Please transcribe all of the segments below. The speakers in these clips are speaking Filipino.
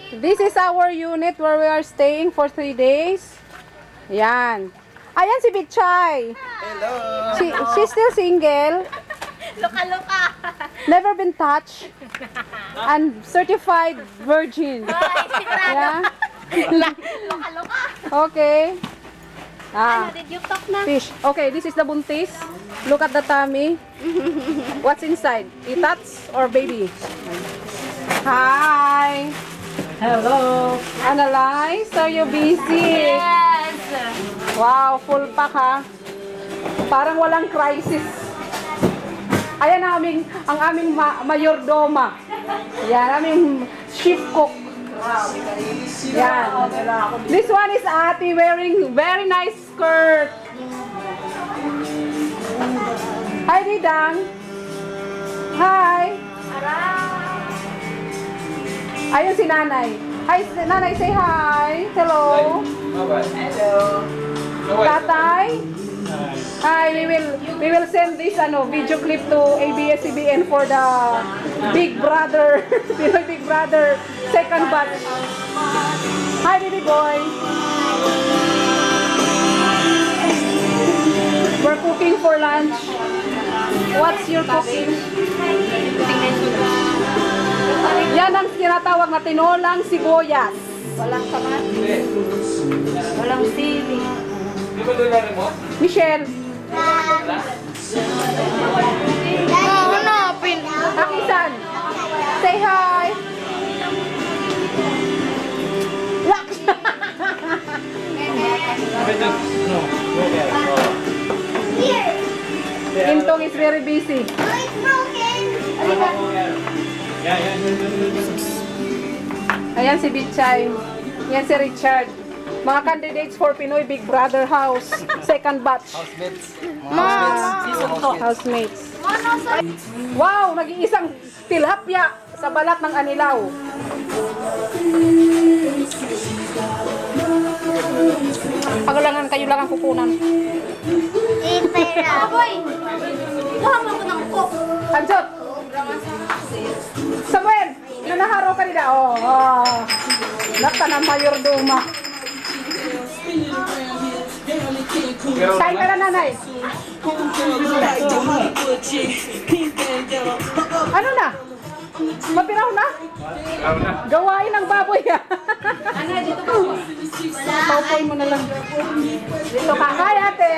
This is our unit where we are staying for 3 days. Yan. Ayan si Bichay. Hello. She's still single. Loka-loka. Never been touched. And certified virgin. Yeah. Loka-loka. Okay. Ano, did you talk na? Fish. Okay, this is the buntis. Look at the tummy. What's inside? Itats or baby? Hi. Hello. Analyze, are you busy? Yes. Wow, full pack ha. Parang walang crisis. Ayan ang aming mayordoma. Yan, aming chief cook. Yan. This one is Ate wearing very nice skirt. Hi, Didang. Hi. Ayun si Nanay. Hi, Nanay, say hi. Hello. Hello. Tatay. Hi, we will send this video clip to ABS-CBN for the Big Brother, Pinoy Big Brother second batch. Hi, baby boy. We're cooking for lunch. What's your cooking? Yan ang tinatawag na tinolang sibuyas. Walang kamatis. Walang sili. Di ba doon mo? Michelle. Hanapin. Akisan. Say hi. Intong is very busy. Ayan si Bichay. Yan si Richard. Mga candidates for Pinoy Big Brother House. Second batch. Housemates. Season 2. Housemates. Wow! Nag-iisang tilapia sa balat ng anilaw. Pagalangan kayo lang ang kukunan. Aboy! Kuha mo ko ng cook. Anjot! Samuel! Nanaharo ka nila. Oh. Nakta ng mayordoma. Kain ka na, nanay. Ano na? Mapiraw na? Gawain ng baboy. Ano, dito ka po? Paupoy mo na lang. Dito ka. Hi, ate.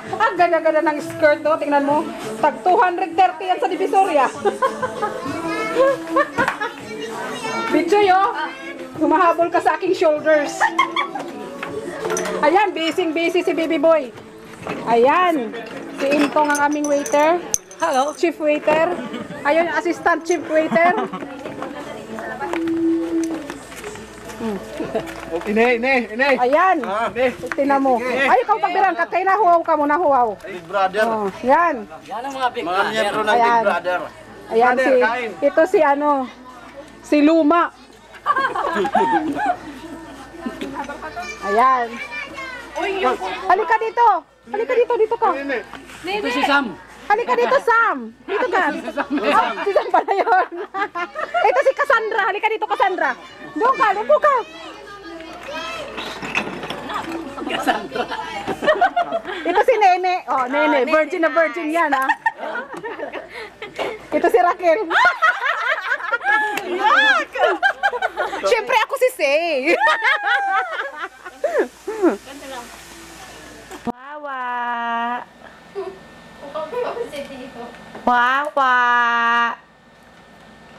Ang ganda-ganda ng skirt, no? Tingnan mo. Tag 230 yan sa Divisoria. Bichoy, oh. Humahabol ka sa aking shoulders. Ayan, busy si baby boy. Ayan. Si Intong ang aming waiter. Hello. Chief waiter. Ayun, assistant chief waiter. Ine. Ayan. Tingnan mo. Ay, ikaw pagbiran ka. Kaya nahuwaw ka mo, nahuwaw. Big Brother. Oh, yan. Yan ang mga Big Brother. Mga miyembro ng Big Brother. Ayan, ito si Luma. Ayan. Halika dito. Dito ka. Ito si Sam. Halika dito, Sam. Dito ka. Si Sam pala yun. Ito si Cassandra. Halika dito, Cassandra. Doon ka, upo ka. Cassandra. Ito si Nene. Oh, Nene. Virgin na virgin yan, ha. Ito si Raquel. Yuck! Siyempre ako si Say. Wawa. Wawa.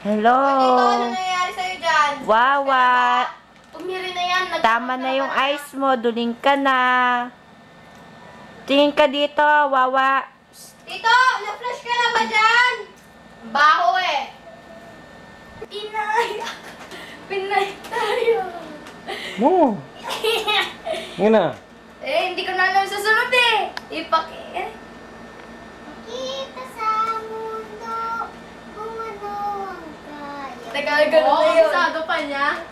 Hello. Ano nangyayari sa'yo dyan? Wawa. Tumiri na yan. Tama na yung eyes mo. Duling ka na. Tingin ka dito, Wawa. Tito, na-flash ka na ba dyan? Baho eh. Inay. Pinay tayo. Mo. Ngayon na. Hindi ko na alam susunod eh. Kita sa mundo kung ano ang kaya. Teka, ganun na yun. Isado pa niya.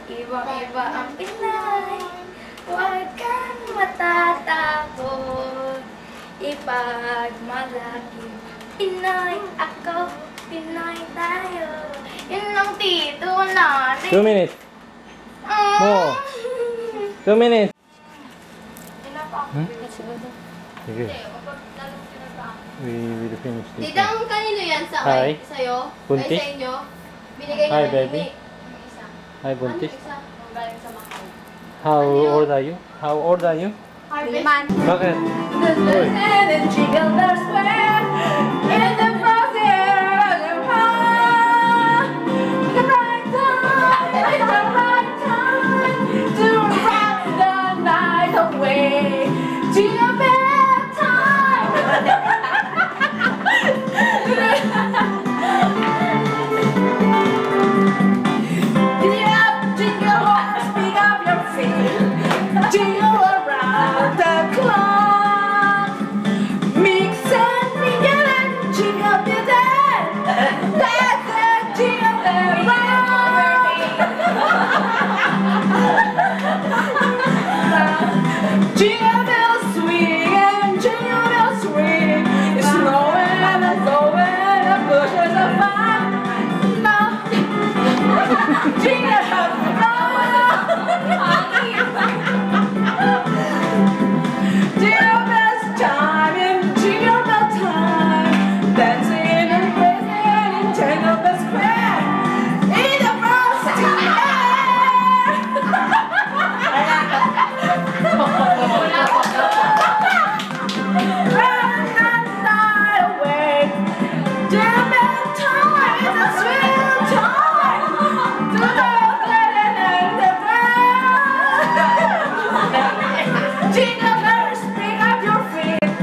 Ibang-iba ang Pinay. Huwag kang matatakot. Ipagmalaki. Pinay ako, Pinay tayo. Yun lang, Tito natin. 2 minutes. More. 2 minutes. Huh? Sige. We will finish this. Didang kanino yan sa Hi. sa'yo? Buntis? Ay, sa inyo? Binigay niyo Hi, na baby. Mimi. Isa. Hi, Buntis. Isa. Galing sa Macau. How old are you? How old are you? Liman. Bakit? Uy. And jingle bells swing in the frosty air of the park. The right time, it's the right time to rock the night away. Jingle bell time. Giddy up, jingle horse, pick up your feet. Jingle around the clock. Mix and mingle and jingle the dead. That's the jingle bell rock. Jingle bells swing and jingle bells swing. It's snowing and blowing and bushes of fun. No. Jingle bells Jingle bells time and jingle bell time, dancing and praising in Jingle Bell Square in the frosty air. Run that night away. Jingle bell time is a sweet time to the dead and the brave. Jingle bells, pick up your feet.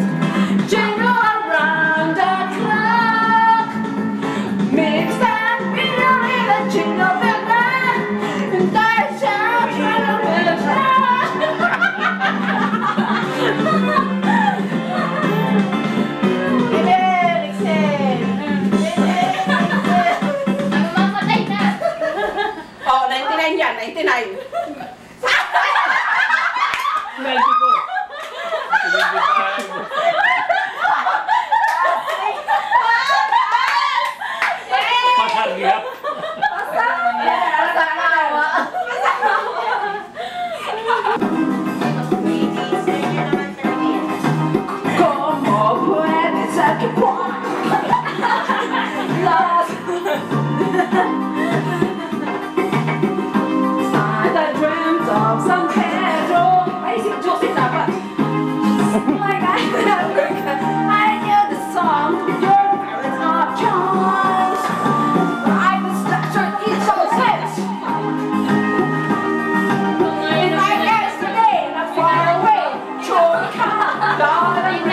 Jingle around the clock. Mix and mingle in a jingle bell band. And I shall jingle bells Mamatay na. Oh, 99 yan, 99. 95. Pasar gap. Como puedes aquí Lost. I dreamt of some casual. Ay, si Josie dapat. Like I knew the song. Your parents of choice. I was structured in some sense. It's like yesterday, not far away. Truly come, darling.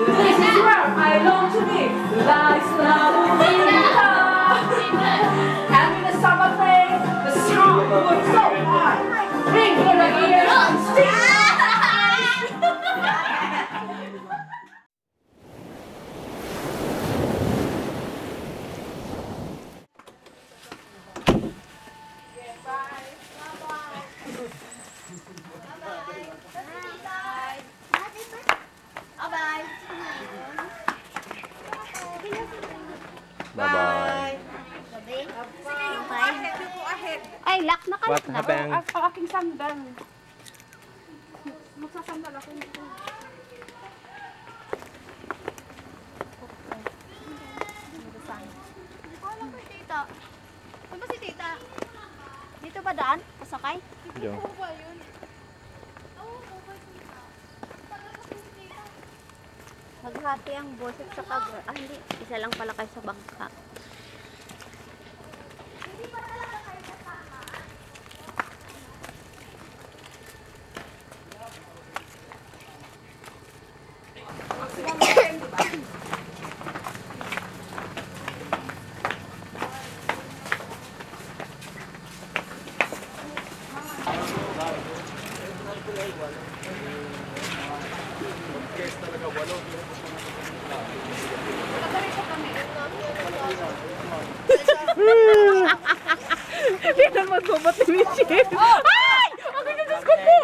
This is where I long to be. Life's not and in the summer play, the song was so high. Ring in the ears and sting. Bye-bye. Ay, lock na ka. What happened? Ang aking sandal. Magsasandal ako nito. Hindi ko alam kay tita. Saan ba si tita? Dito ba daan? Pasakay? Diyan. ba yun? Oo, okay tita. Maghati ang boses sa cover. Ah, hindi. Isa lang pala kayo sa bangka. Hindi pa talaga kayo kasama. Hindi na magbubat ni Michelle. Ay! Ang Diyos ko po!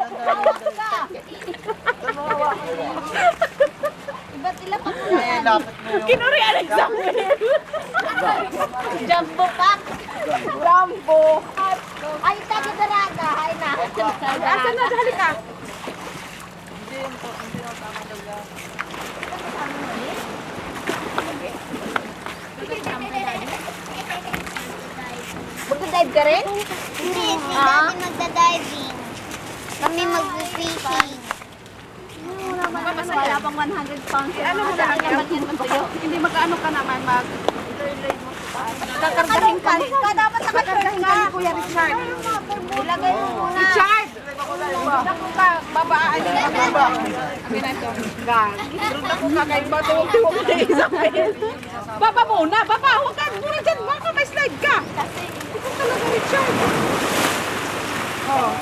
Iba't ila pa po yan. Kinuri Alexander! Jumbo pack. Jumbo. Ay, taga daraga. Ay na. Asan na? Halika. Magda-dive ka rin? Hindi, si Daddy magda-diving. Kami mag-fishing. Wala pang 100 pounds. Ano mo lang yan? Hindi mag-ano ka naman mag... Kakargahin ka. Dapat nakakargahin ka ni Kuya Richard. Ilagay mo muna. Richard! Naku ka, babaan. Amin na ito. Gagi. Naku ka kayo ba? Tuwag-tuwag na Isabel. Baba muna, baba. Huwag ka. Muna dyan. Baka may slide ka. Ito talaga, Richard. Oh.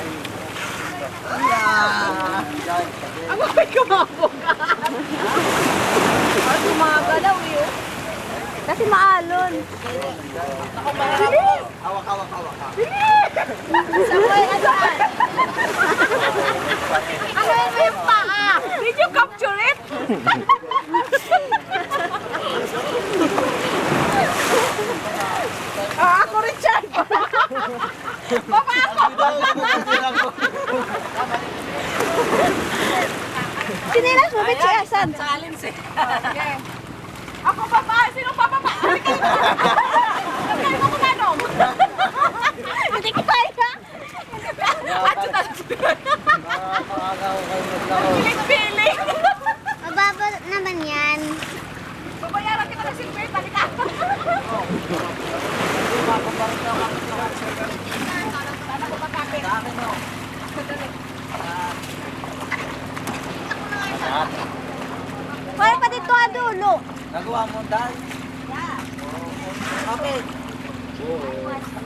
Ang may kumabog. Ay, gumagalaw yun. Kasi maalon. Hawak. Samuel, ano ka? Ano mo yung paa? Did you capture it? Ako, Richard. Baba ako. Sinilas mo, Bitch, asan? Okay. Ako baba. Sino bababa? Halika na. Nagkain mo kumanong. Hindi ko kaya. Piling-piling. Mababa naman yan. Babayaran kita ng silver. Halika. Kaya pa dito ang dulo. Nagawa mo dahil? Okay.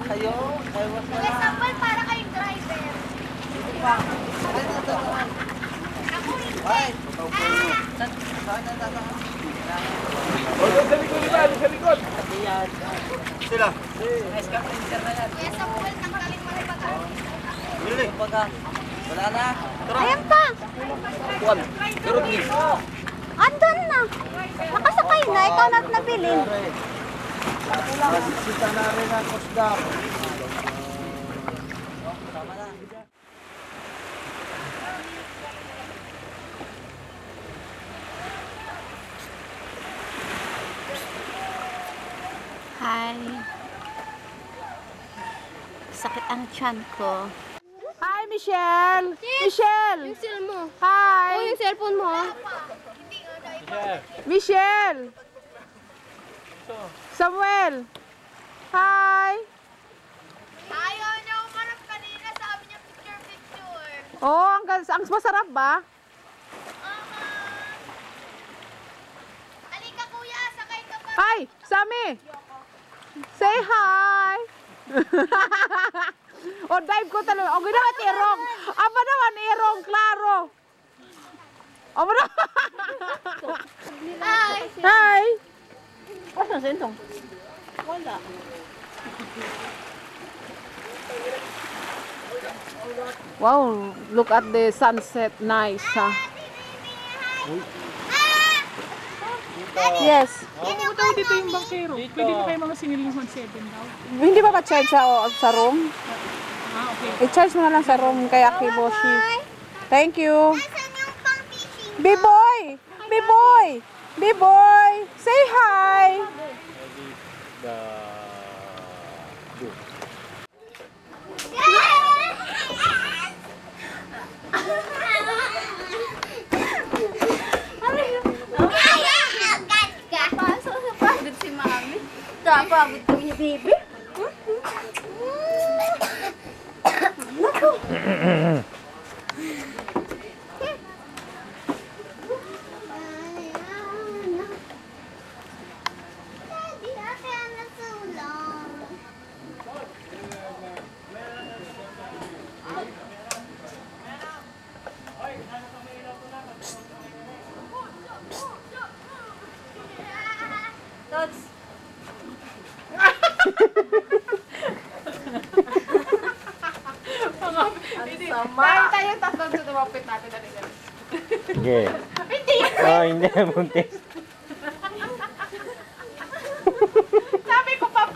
Kayo? Ewas na lang. Samuel, para kayong driver. Ako hindi. Ay! Saan na tataan? Sila? Kaya Samuel, tanggalin mo rin baga. Bili. Wala na. Ayan pa. Kuwan. Pero di. Andun na. Nakasakay na. Ikaw na nabilin. Sita na rin ang kusdap. Hi. Sakit ang tiyan ko. Hi, Michelle. Michelle. Yung cell mo. Hi. Yung cellphone mo. Michelle. Samuel. Hi. Ayaw niya umarap kanina. Sabi niya picture. Oh, ang masarap ba? Halika kuya, sakay ka pa. Hi, Sammy. Say hi. O, dive ko talaga. O, ginawa tirong. Aba naman, irong, klaro. Aba naman. Hi. Hi. Asan sa intong? Wala. Wow, look at the sunset. Nice, ha? Yes. Dito yung bankero. Pwede na kayo mga sinilihan 7 daw. Hindi ba pa-charge sa room? Ah, okay. I-charge mo na lang sa room kay Akiboshi. Thank you. Asan yung pang-fishing? B-boy! B-boy! B-boy! Say hi! Pagod si Mami. Pagod ko yung baby. Tots. Tayo tatlo sa tumapit natin. Sige. Oh, hindi. Buntis. Sabi ko pa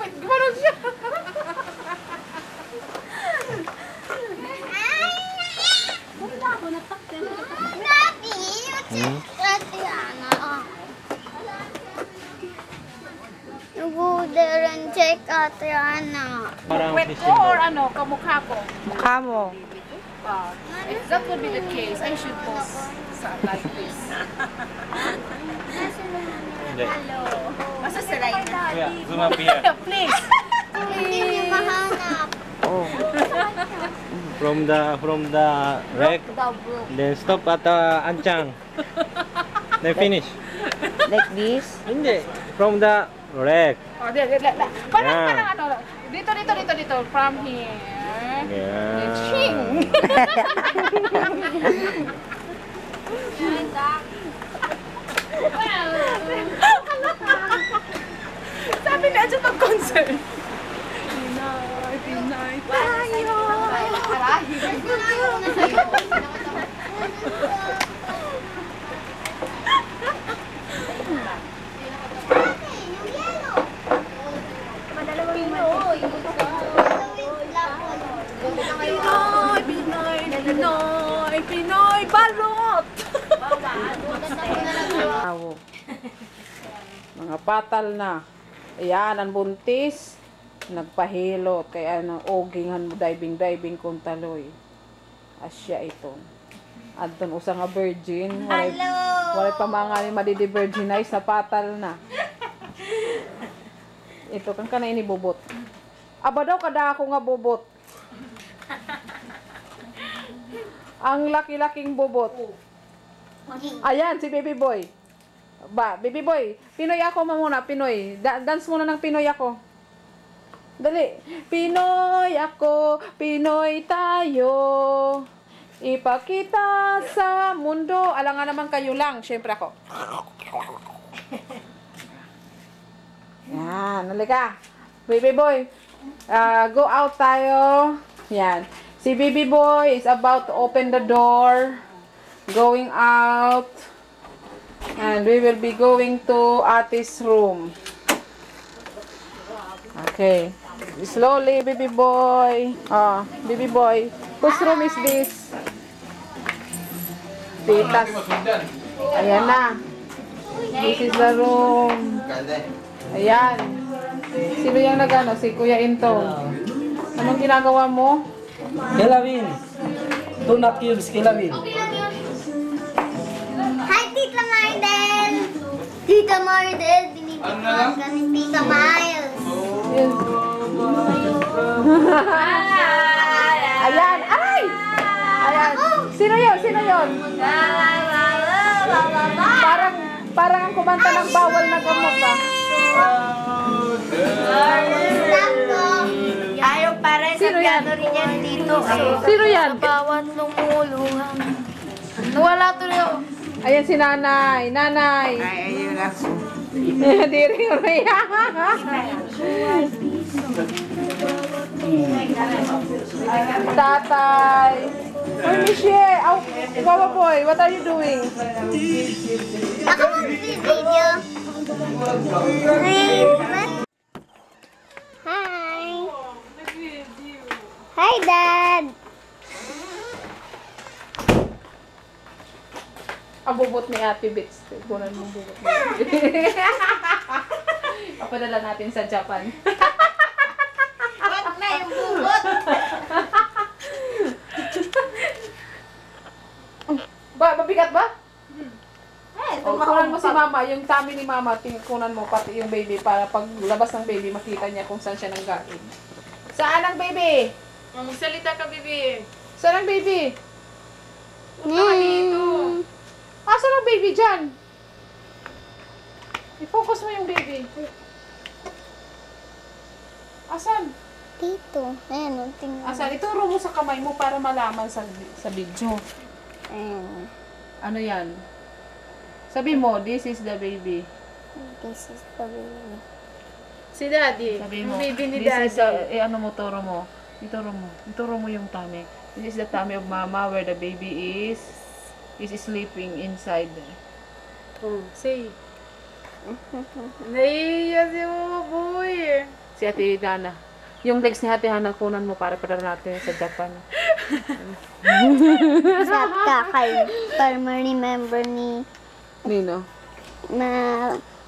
Ate Ana. Parang Wet ko or ano, kamukha ko? Mukha mo. If that would be the case, I should pose like this. Hindi. Masa salay na. Kuya, zoom up here. Please. Hindi niyo mahanap. From the wreck, then stop at Anchang. Then finish. Like this? Hindi. From the wreck. Oh, parang, Yeah. parang ano, dito, from here. Yeah. Ching! Sabi na dyan ang concert. Pinay tayo. Pinoy, balot! Mga patal na. Ayan, ang buntis. Nagpahilot. Kaya ogingan mo diving kung taloy. Asya ito. Adton usa nga virgin. Walay pa mga madidi-virginize na patal na. Ito kang kanay ni bubot. Aba daw kada ako nga bubot. Ang laki-laking bubot. Ayan, si baby boy. Baby boy. Pinoy ako muna, Pinoy. Dance muna ng Pinoy ako. Dali. Pinoy ako, Pinoy tayo. Ipakita sa mundo. Alangan naman kayo lang. Siyempre ako. Yan, halika. Baby boy. Go out tayo. Yan. Si baby boy is about to open the door. Going out. And we will be going to Ate's room. Okay. Slowly, baby boy. Baby boy. Whose room is this? Titas. Ayan na. This is the room. Ayan. Sino yung nagano? Si Kuya Intong. Anong ginagawa mo? Kilawin. Tuna cubes, kilawin. Hi, Tita Mardel! Tita Mardel, binibigyan ka ni Tita Miles. Ayan. Ay! Ayan. Sino yun? Sino yun? Parang ang kumanta ng bawal na gamot ah. Stop ko. Ayaw pare sa Sino yan? piano rin yan dito. Sino yan? Bawat lumuluhang. Nawala to na. Ayan si nanay. Nanay. Ay, ayun na. Di rin umiyak. Tatay. Uy, Michelle. Oh, Baba boy, what are you doing? Ako mag-video. Hi. Hi, Dad. Ang bubot ni Ate Bits. Kunan mo bubot ni Papadala natin sa Japan. Wag na yung bubot. Mabigat ba? Kunan mo si Mama, yung tummy ni Mama, kunan mo pati yung baby para pag labas ng baby, makita niya kung saan siya nanggaling. Saan ang baby? Magsalita ka, baby. Saan ang baby? Asan ang baby dyan? I-focus mo yung baby. Asan? Dito. Ayan, tingnan. Asan? Ituro mo sa kamay mo para malaman sa video. Ayan. Ano yan? Sabi mo, this is the baby. This is the baby. Si Daddy. Sabi mo, Baby ni this is Daddy. ano mo, turo mo. Ituro mo. Ituro mo yung tummy. This is the tummy of Mama where the baby is sleeping inside. Say. Naiiya si Mama Boy. Si Ate Hana. Yung legs ni Ate Hana, kunan mo para natin sa Japan. Sat ka kay para ma-remember ni Nino? na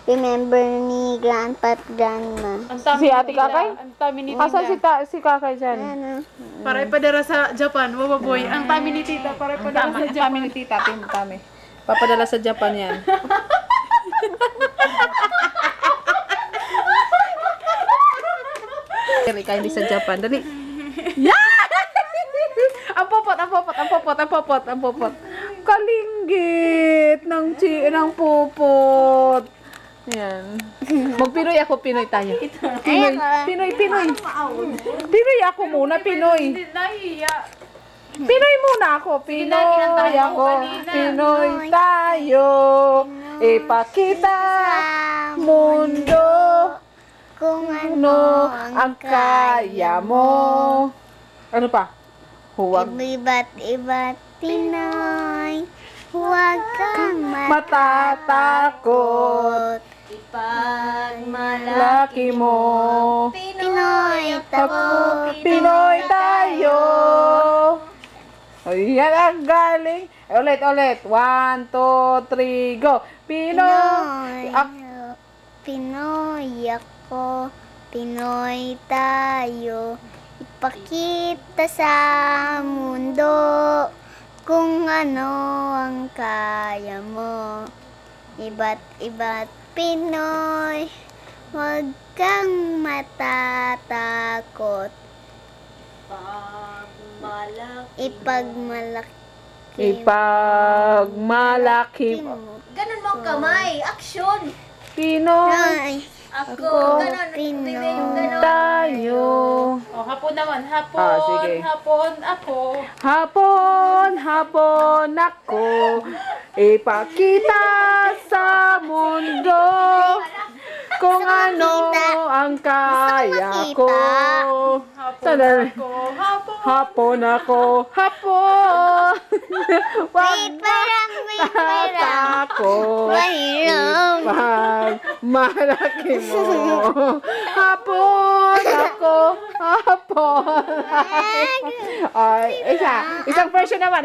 remember ni Grandpa at Grandma. Si Ate Kakay? Asan si Kakay dyan? Ano? Para ipadara sa Japan, wawaboy. Ang tami ni tita, para ipadara sa Japan. Tami ni tita, tami. Papadala sa Japan yan. Ika hindi sa Japan. Dali. Yeah! Ang popot. Kalinggit ng popot. Yan. Mag-Pinoy ako, Pinoy tayo. Pinoy. Pinoy ako muna, Pinoy. Pinoy muna ako, Pinoy ako. Pinoy tayo. Ipakita mundo Kung ano ang kaya mo. Ano pa? Huwag Iba't Pinoy, huwag kang matatakot. Laki mo. Pinoy Pinoy tayo. Ayan ang galing. Ulit. 1, 2, 3, go. Pinoy. Pinoy ako, Pinoy tayo. Ipakita sa mundo kung ano ang kaya mo. Iba't Pinoy, huwag kang matatakot. Ipagmalaki mo. Ganun mo ang kamay. Action. Pinoy Ako. Ganun. Pinoy tayo. Oh, hapon naman. sige. Hapon ako. Hapon ako. Ipakita sa mundo kung ano ang kaya ko. Sandali. Hapon ako. Wag tatakot. Ipag malaki mo. Hapon ako. Isang version naman.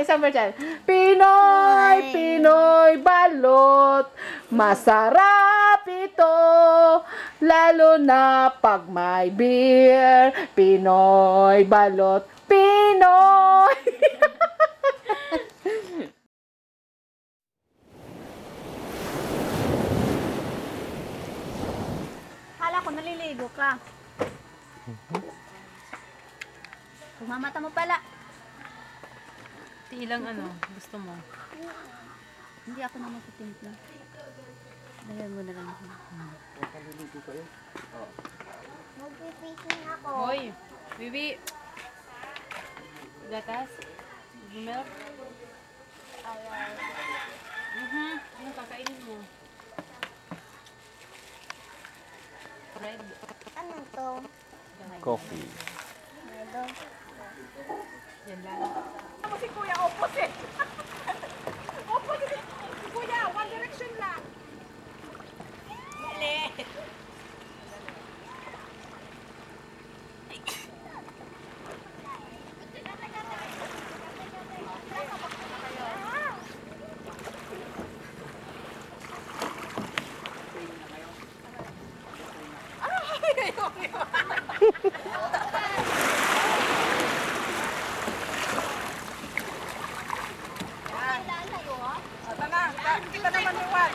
Pinoy balot. Masarap ito. Lalo na pag may beer. Pinoy balot. Pinoy! Hala ko naliligo ka. Kumamata mo pala. Ilang gusto mo? Hindi ako na magtitimpla. Dahil mo na lang ako. Magpipicking ako. Hoy, Bibi. Gatas? Milk? Ano kakainin mo? Bread? Ano to? Coffee. Yan lang. Si Kuya, opposite. Opposite. Si Kuya, one direction lang. Kita naman yung one.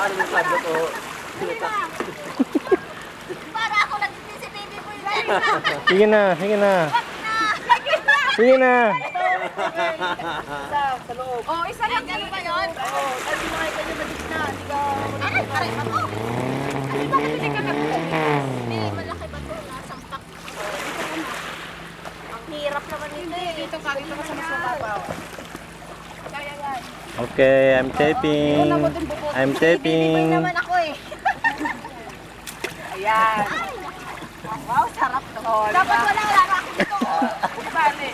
Ano yung sabi ko? Para ako nag-CCTV po yun. Sige na. Oh, isa lang Ano ba yun? Oo. Kasi mga ganyan na gitna. Hindi ka... Aray pa to. Hindi malaki ba to? Nasampak. Ang hirap naman nito eh. dito ka sa mas mababaw. Kaya yan. Okay, I'm taping. Bibibay naman ako eh. Ayan. Wow, sarap to. Oh, Dapat wala ako dito. Bali.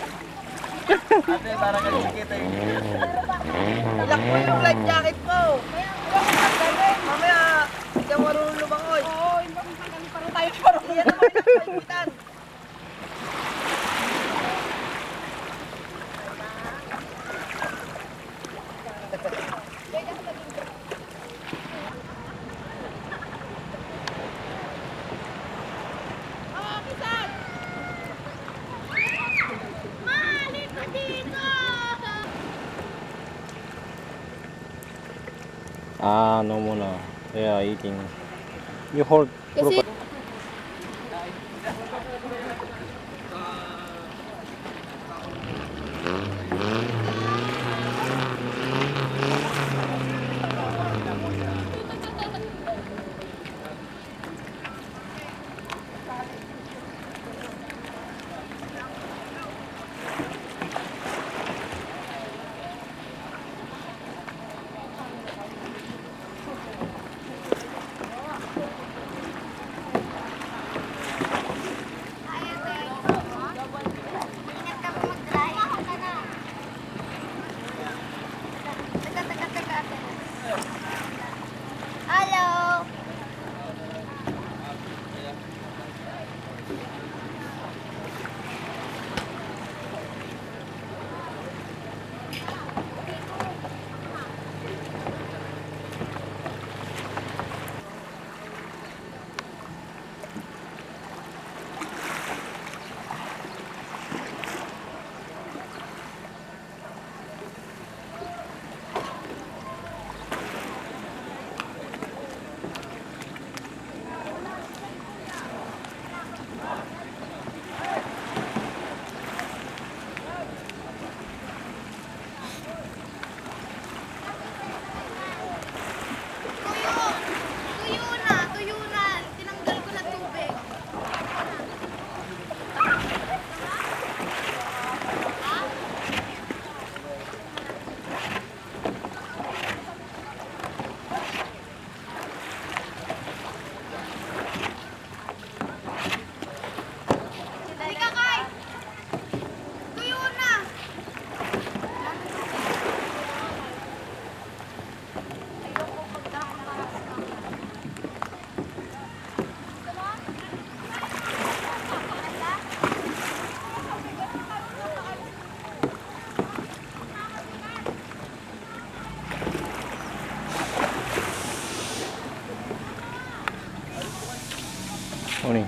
Ate, para ka kita yung ilak mo yung life jacket ko. Mamaya, hindi ako marunong lumangoy. Oo, yung bang magaling pa rin tayo. Yan naman yung pagkitan. Ah, no muna. They are eating. You hold. Kasi Ingat ka po mag-drive. Teka. Hello. Tuyo na. Tinanggal ko na tubig. Halika, Kai. Tuyo na. Morning.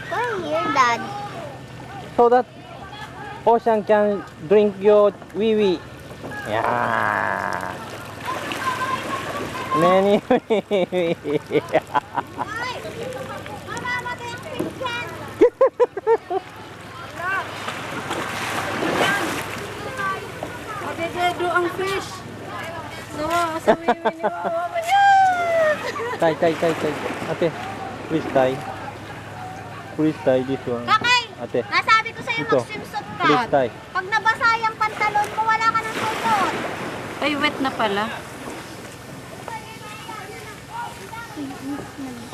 Come here, Dad. So that Ocean can drink your wee wee. Yeah. Many. Mama, mag-drink yan. Madededo ang fish. No, sa wiwi ni Wawa. Tay. Ate, please tie. Please tie this one. Kakay, Ate, nasabi ko sa'yo Ito. mag-swimsuit ka. please tie. Pag nabasa yung pantalon mo, wala ka ng suot. Ay, wet na pala.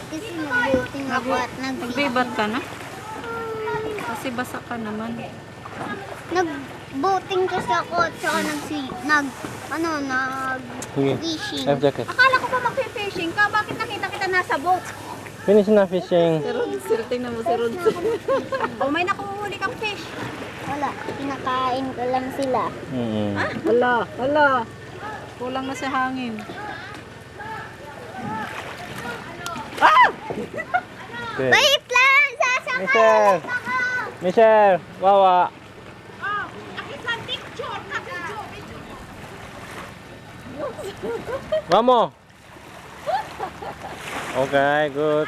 Kasi nag-boating ako at Nagbibat ka na? Kasi basa ka naman. Nag-boating kasi ako at saka Sige, nag-fishing. life jacket. Akala ko pa mag-fishing ka, bakit nakita kita nasa boat? Finish na fishing. Si Rodsil, tingnan mo si Rodsil. O may nakuhuli kang fish? Wala, kinakain ko lang sila. Hala. Kulang na sa hangin. Okay. Wait lang! Sasakay Michelle! ako! Michelle! Wawa! Vamos! Okay, good.